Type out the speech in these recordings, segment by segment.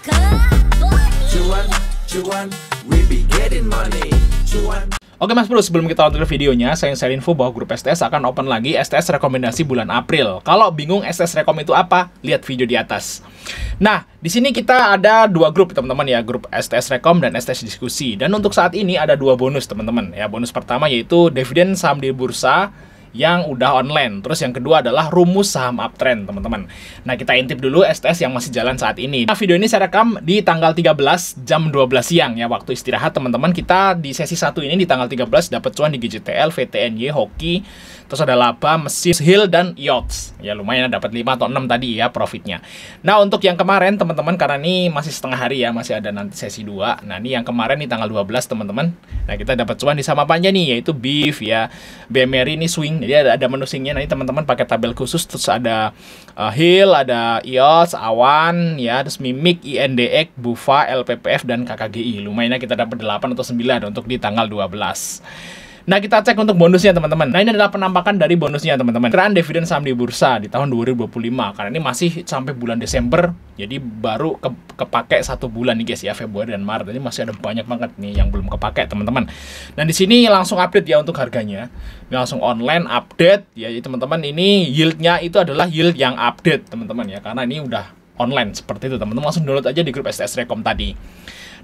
Cuan, cuan, we be getting money. Cuan. Oke Mas Bro, sebelum kita lanjut ke videonya, saya share info bahwa grup STS akan open lagi STS rekomendasi bulan April. Kalau bingung STS rekom itu apa, lihat video di atas. Nah, di sini kita ada dua grup teman-teman ya, grup STS rekom dan STS diskusi. Dan untuk saat ini ada dua bonus teman-teman ya. Bonus pertama yaitu dividen saham di bursa yang udah online. Terus yang kedua adalah rumus saham uptrend, teman-teman. Nah, kita intip dulu STS yang masih jalan saat ini. Nah, video ini saya rekam di tanggal 13 jam 12 siang ya, waktu istirahat teman-teman. Kita di sesi 1 ini di tanggal 13 dapat cuan di GJTL, VTNY, Hoki, terus ada laba, mesin, Hill, dan Yachts. Ya, lumayan dapat 5 atau 6 tadi ya profitnya. Nah, untuk yang kemarin teman-teman, karena ini masih setengah hari ya, masih ada nanti sesi 2. Nah, ini yang kemarin di tanggal 12 teman-teman. Nah, kita dapat cuan di saham apa aja nih, yaitu BIF ya, BMRI ini swing. Jadi ada menu swingnya, nanti teman-teman pakai tabel khusus. Terus ada Hill, ada Yachts, Awan ya, terus Mimik, INDX, Bufa, LPPF, dan KKGI. Lumayan kita dapat 8 atau 9 untuk di tanggal 12. Nah, kita cek untuk bonusnya teman-teman. Nah, ini adalah penampakan dari bonusnya teman-teman. Perkiraan dividen saham di bursa di tahun 2025. Karena ini masih sampai bulan Desember, jadi baru kepake 1 bulan nih guys ya, Februari dan Maret. Jadi masih ada banyak banget nih yang belum kepake teman-teman. Dan di sini langsung update ya untuk harganya. Ini langsung online update ya teman-teman. Ini yieldnya itu adalah yield yang update teman-teman ya. Karena ini udah online seperti itu teman-teman. Langsung download aja di grup STS Rekom tadi.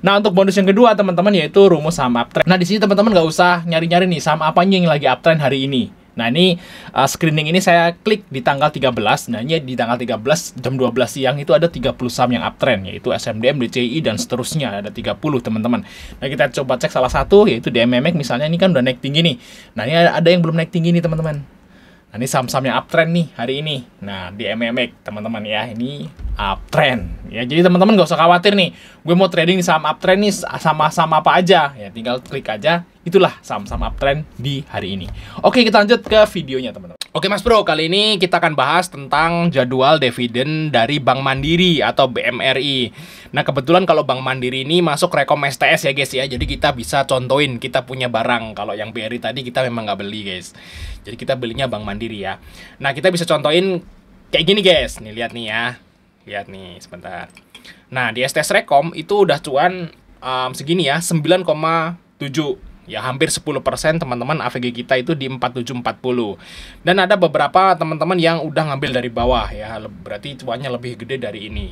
Nah, untuk bonus yang kedua teman-teman yaitu rumus saham uptrend. Nah, di sini teman-teman nggak usah nyari-nyari nih saham apanya yang lagi uptrend hari ini. Nah, ini screening ini saya klik di tanggal 13. Nah, ini di tanggal 13 jam 12 siang itu ada 30 saham yang uptrend, yaitu SMDM, DCI, dan seterusnya. Ada 30 teman-teman. Nah, kita coba cek salah satu yaitu DMMX misalnya, ini kan udah naik tinggi nih. Nah, ini ada yang belum naik tinggi nih teman-teman. Nah, ini saham-saham yang uptrend nih hari ini. Nah, di MMX teman-teman ya, ini uptrend ya. Jadi teman-teman gak usah khawatir nih, gue mau trading di saham uptrend nih sama-sama apa aja ya, tinggal klik aja, itulah saham-saham uptrend di hari ini. Oke, kita lanjut ke videonya teman-teman. Oke Mas Bro, kali ini kita akan bahas tentang jadwal dividen dari Bank Mandiri atau BMRI. Nah, kebetulan kalau Bank Mandiri ini masuk rekom STS ya guys ya, jadi kita bisa contohin kita punya barang. Kalau yang BRI tadi kita memang nggak beli guys, jadi kita belinya Bank Mandiri ya. Nah, kita bisa contohin kayak gini guys, nih lihat nih ya, lihat nih sebentar. Nah, di STS Rekom itu udah cuan segini ya, 9,7 ya, hampir 10% teman-teman. AVG kita itu di 4740. Dan ada beberapa teman-teman yang udah ngambil dari bawah ya, berarti cuannya lebih gede dari ini.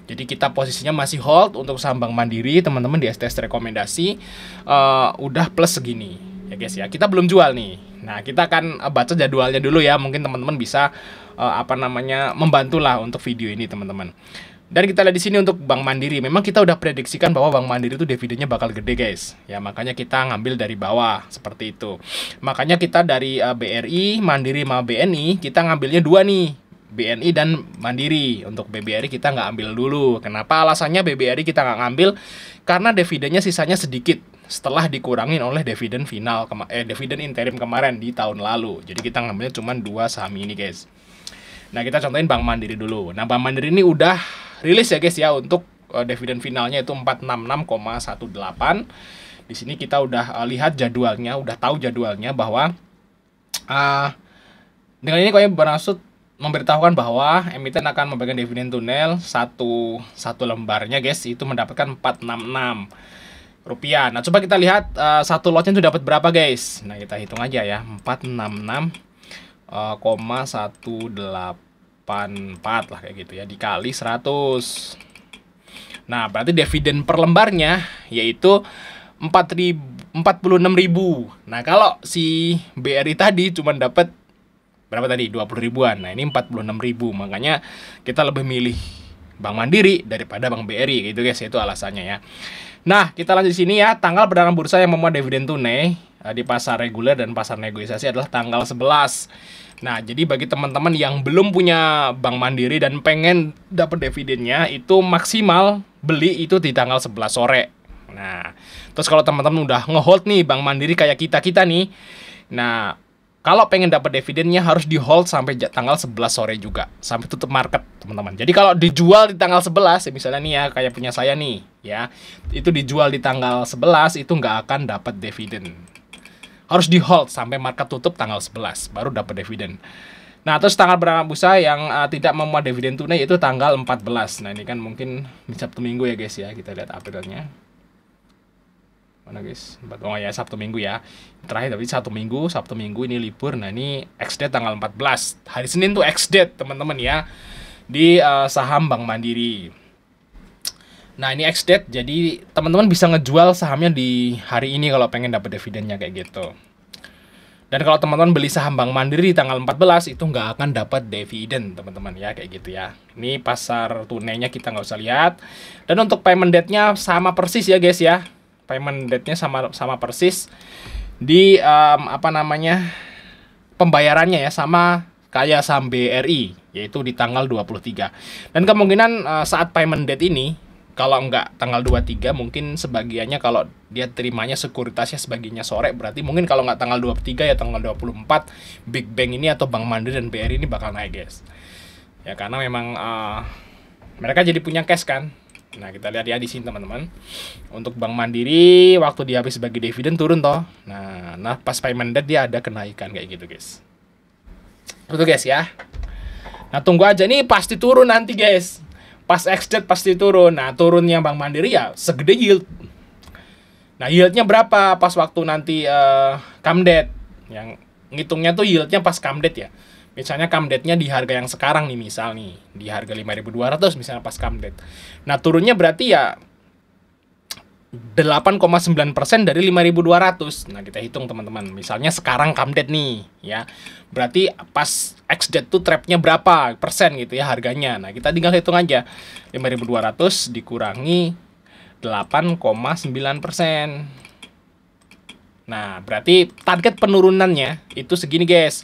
Jadi kita posisinya masih hold untuk saham Bank Mandiri teman-teman di STS rekomendasi, udah plus segini ya guys ya. Kita belum jual nih. Nah, kita akan baca jadwalnya dulu ya, mungkin teman-teman bisa membantulah untuk video ini teman-teman. Dan kita lihat di sini untuk Bank Mandiri, memang kita udah prediksikan bahwa Bank Mandiri itu dividennya bakal gede guys. Ya, makanya kita ngambil dari bawah seperti itu. Makanya kita dari BRI, Mandiri sama BNI, kita ngambilnya dua nih, BNI dan Mandiri. Untuk BBRI kita nggak ambil dulu. Kenapa alasannya BBRI kita nggak ngambil? Karena dividennya sisanya sedikit setelah dikurangin oleh dividen final dividen interim kemarin di tahun lalu. Jadi kita ngambilnya cuma 2 saham ini guys. Nah, kita contohin Bank Mandiri dulu. Nah, Bank Mandiri ini udah rilis ya guys ya, untuk dividen finalnya itu 466,18. Di sini kita udah lihat jadwalnya, udah tahu jadwalnya bahwa dengan ini kami bermaksud memberitahukan bahwa emiten akan memberikan dividen tunai satu lembarnya guys, itu mendapatkan 466 rupiah. Nah, coba kita lihat satu lotnya itu dapat berapa guys. Nah, kita hitung aja ya, 466,184 lah kayak gitu ya, dikali 100. Nah, berarti dividen per lembarnya yaitu 46.000. Nah, kalau si BRI tadi cuma dapat berapa tadi? 20 ribuan. Nah, ini 46.000. Makanya kita lebih milih Bank Mandiri daripada Bank BRI gitu guys, itu alasannya ya. Nah, kita lanjut di sini ya. Tanggal perdagangan bursa yang memuat dividen tunai di pasar reguler dan pasar negosiasi adalah tanggal 11. Nah, jadi bagi teman-teman yang belum punya Bank Mandiri dan pengen dapat dividennya, itu maksimal beli itu di tanggal 11 sore. Nah, terus kalau teman-teman udah ngehold nih Bank Mandiri kayak kita nih, nah, kalau pengen dapat dividennya harus di hold sampai tanggal 11 sore juga, sampai tutup market teman-teman. Jadi kalau dijual di tanggal 11 ya, misalnya nih ya, kayak punya saya nih ya, itu dijual di tanggal 11 itu nggak akan dapat dividen. Harus di hold sampai market tutup tanggal 11 baru dapat dividen. Nah, terus tanggal berapa bursa yang tidak memuat dividen tunai itu tanggal 14. Nah, ini kan mungkin Sabtu Minggu ya guys ya. Kita lihat Aprilnya. Mana guys? Oh ya, Sabtu Minggu ya. Terakhir tapi Sabtu Minggu ini libur. Nah, ini ex-date tanggal 14. Hari Senin tuh ex-date, teman-teman ya. Di saham Bank Mandiri. Nah, ini ex-date, jadi teman-teman bisa ngejual sahamnya di hari ini kalau pengen dapat dividennya kayak gitu. Dan kalau teman-teman beli saham Bank Mandiri di tanggal 14 itu nggak akan dapat dividen, teman-teman ya, kayak gitu ya. Ini pasar tunainya kita nggak usah lihat. Dan untuk payment date-nya sama persis ya guys ya. Payment date-nya sama persis di pembayarannya ya sama kayak saham BRI, yaitu di tanggal 23. Dan kemungkinan saat payment date ini, kalau nggak tanggal 23, mungkin sebagiannya kalau dia terimanya sekuritasnya sebagiannya sore, berarti mungkin kalau nggak tanggal 23 ya tanggal 24, Big Bank ini atau Bank Mandiri dan BRI ini bakal naik guys. Ya karena memang mereka jadi punya cash kan. Nah kita lihat ya di sini teman-teman. Untuk Bank Mandiri waktu dia habis bagi dividen turun toh. Nah pas payment date dia ada kenaikan kayak gitu guys. Itu guys ya. Nah tunggu aja nih pasti turun nanti guys. Pas ex-date pasti turun. Nah, turunnya Bank Mandiri ya segede yield. Nah, yieldnya berapa pas waktu nanti come date? Yang ngitungnya tuh yieldnya pas come date ya. Misalnya come date-nya di harga yang sekarang nih, misal nih. Di harga 5.200 misalnya pas come date. Nah, turunnya berarti ya 8,9% dari 5.200. Nah, kita hitung teman-teman. Misalnya sekarang come date nih, ya. Berarti pas ex-date tuh trapnya berapa persen gitu ya harganya. Nah, kita tinggal hitung aja. 5.200 dikurangi 8,9%. Nah, berarti target penurunannya itu segini, guys.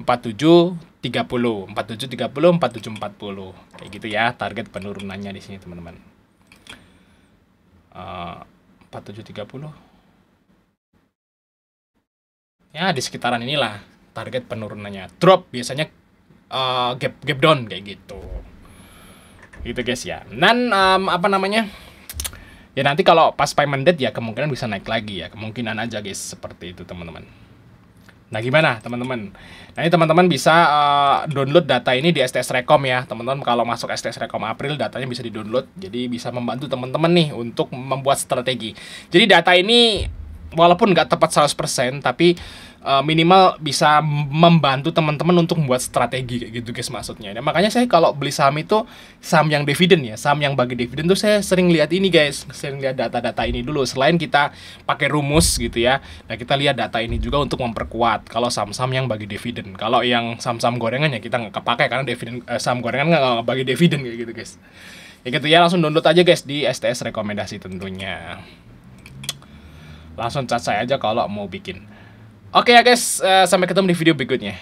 4730, 4730, 4740. Kayak gitu ya target penurunannya di sini, teman-teman. 4730 ya di sekitaran inilah target penurunannya. Drop biasanya gap down kayak gitu guys ya. Dan ya nanti kalau pas payment date ya kemungkinan bisa naik lagi ya, kemungkinan aja guys, seperti itu teman-teman. Nah gimana teman-teman? Nah ini teman-teman bisa download data ini di STS Rekom ya teman-teman. Kalau masuk STS Rekom April datanya bisa di-download. Jadi bisa membantu teman-teman nih untuk membuat strategi. Jadi data ini walaupun nggak tepat 100%, tapi minimal bisa membantu teman-teman untuk membuat strategi kayak gitu guys maksudnya. Nah, makanya saya kalau beli saham itu saham yang dividen ya, saham yang bagi dividen tuh saya sering lihat ini guys, sering lihat data-data ini dulu. Selain kita pakai rumus gitu ya, nah kita lihat data ini juga untuk memperkuat kalau saham-saham yang bagi dividen. Kalau yang saham-saham gorengan ya kita nggak kepakai karena dividen saham gorengan nggak bagi dividen kayak gitu guys. Ya gitu ya, langsung download aja guys di STS Rekomendasi tentunya. Langsung chat saya aja kalau mau bikin. Oke ya guys, sampai ketemu di video berikutnya.